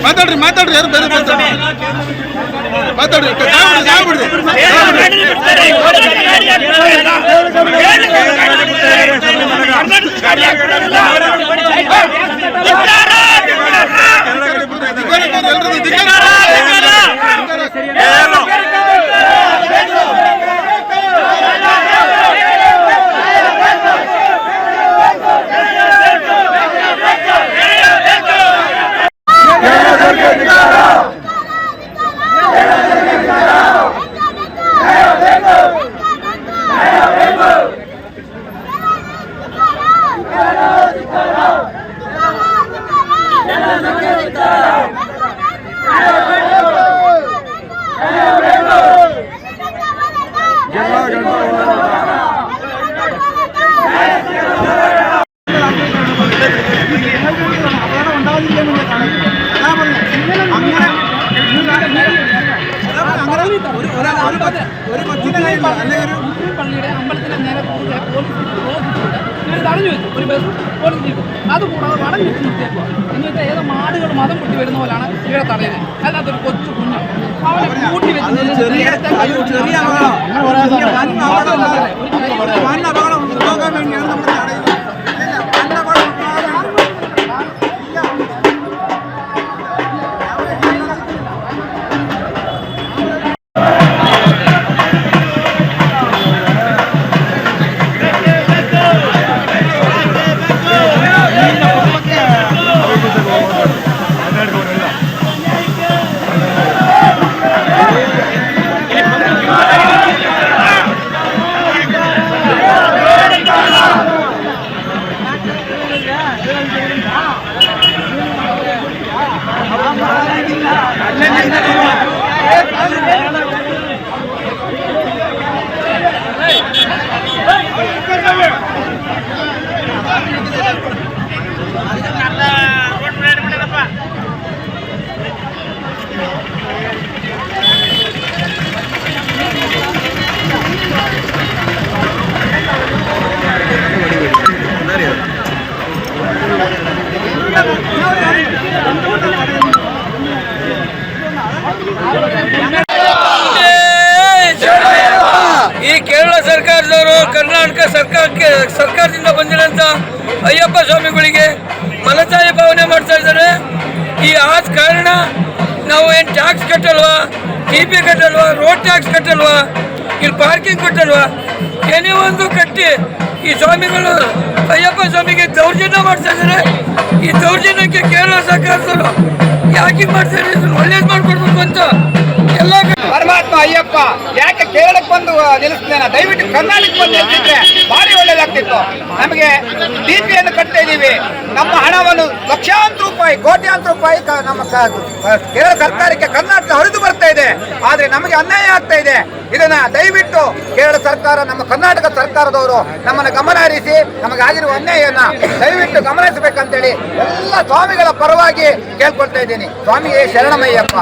ಮಾತಾಡ್ರಿ ಮಾತಾಡ್ರಿ ಯಾರು ಬೇರೆ ಮಾತಾಡ್ರಿ പള്ളിയുടെ അമ്പലത്തിലെ നേരെ പോലീസ് തടഞ്ഞു വെച്ചു. ഒരു ബസ് പോലീസ് ജീപ്പ് അതുകൂടാതെ വടം വെച്ച് നിർത്തിയേക്കുക. എന്ന് വെച്ചാൽ ഏതോ മാടുകൾ മതം പൊട്ടി വരുന്ന പോലാണ് ഇവിടെ തടയുന്നത്. അല്ലാത്തൊരു കൊച്ചു കുഞ്ഞ് അവനെ കൂട്ടി ಈ ಕೇರಳ ಸರ್ಕಾರದವರು ಕರ್ನಾಟಕ ಸರ್ಕಾರದಿಂದ ಬಂದಿರೋಂಥ ಅಯ್ಯಪ್ಪ ಸ್ವಾಮಿಗಳಿಗೆ ಮಲತಾಯಿ ಭಾವನೆ ಮಾಡ್ತಾ ಇದ್ದಾರೆ. ಈ ಆದ ಕಾರಣ ನಾವು ಏನು ಟ್ಯಾಕ್ಸ್ ಕಟ್ಟಲ್ವಾ, TP ಕಟ್ಟಲ್ವಾ, ರೋಡ್ ಟ್ಯಾಕ್ಸ್ ಕಟ್ಟಲ್ವಾ, ಇಲ್ಲಿ ಪಾರ್ಕಿಂಗ್ ಕಟ್ಟಲ್ವಾ, ಏನೇ ಒಂದು ಕಟ್ಟಿ ಈ ಸ್ವಾಮಿಗಳು ಅಯ್ಯಪ್ಪ ಸ್ವಾಮಿಗೆ ದೌರ್ಜನ್ಯ ಮಾಡ್ತಾ ಇದ್ದಾರೆ. ಈ ದೌರ್ಜನ್ಯಕ್ಕೆ ಕೇರಳ ಸರ್ಕಾರದವರು ಯಾಕೆ ಮಾಡ್ತಾ ಇದ್ದಾರೆ, ಒಳ್ಳೇದು ಮಾಡ್ಕೊಡ್ಬೇಕು ಅಂತ ಎಲ್ಲ ಪರಮಾತ್ಮ ಅಯ್ಯಪ್ಪ ಯಾಕೆ ಕೇರಳಕ್ಕೆ ಬಂದು ನಿಲ್ಲಿಸ್ತಾನೆ, ದಯವಿಟ್ಟು ಕರ್ನಾಟಕಕ್ಕೆ ಬಂದು ನಿಲ್ಸಿದ್ರೆ ಭಾರಿ ಒಳ್ಳೇದಾಗ್ತಿತ್ತು. ನಮಗೆ TPಯನ್ನು ಕಟ್ತಾ ಇದ್ದೀವಿ, ನಮ್ಮ ಹಣವನ್ನು ಲಕ್ಷಾಂತರ ರೂಪಾಯಿ ಕೋಟ್ಯಾಂತರ ರೂಪಾಯಿ ನಮ್ಮ ಕೇರಳ ಸರ್ಕಾರಕ್ಕೆ ಕರ್ನಾಟಕ ಹರಿದು ಬರ್ತಾ ಇದೆ. ಆದ್ರೆ ನಮಗೆ ಅನ್ಯಾಯ ಆಗ್ತಾ ಇದೆ. ಇದನ್ನ ದಯವಿಟ್ಟು ಕೇರಳ ಸರ್ಕಾರ, ನಮ್ಮ ಕರ್ನಾಟಕ ಸರ್ಕಾರದವರು ನಮ್ಮನ್ನು ಗಮನ ಹರಿಸಿ ನಮಗಾಗಿರುವ ಅನ್ಯಾಯನ ದಯವಿಟ್ಟು ಗಮನಿಸಬೇಕಂತೇಳಿ ಎಲ್ಲ ಸ್ವಾಮಿಗಳ ಪರವಾಗಿ ಕೇಳ್ಕೊಳ್ತಾ ಇದ್ದೀನಿ. ಸ್ವಾಮಿಯೇ ಶರಣಮಯ್ಯಪ್ಪ.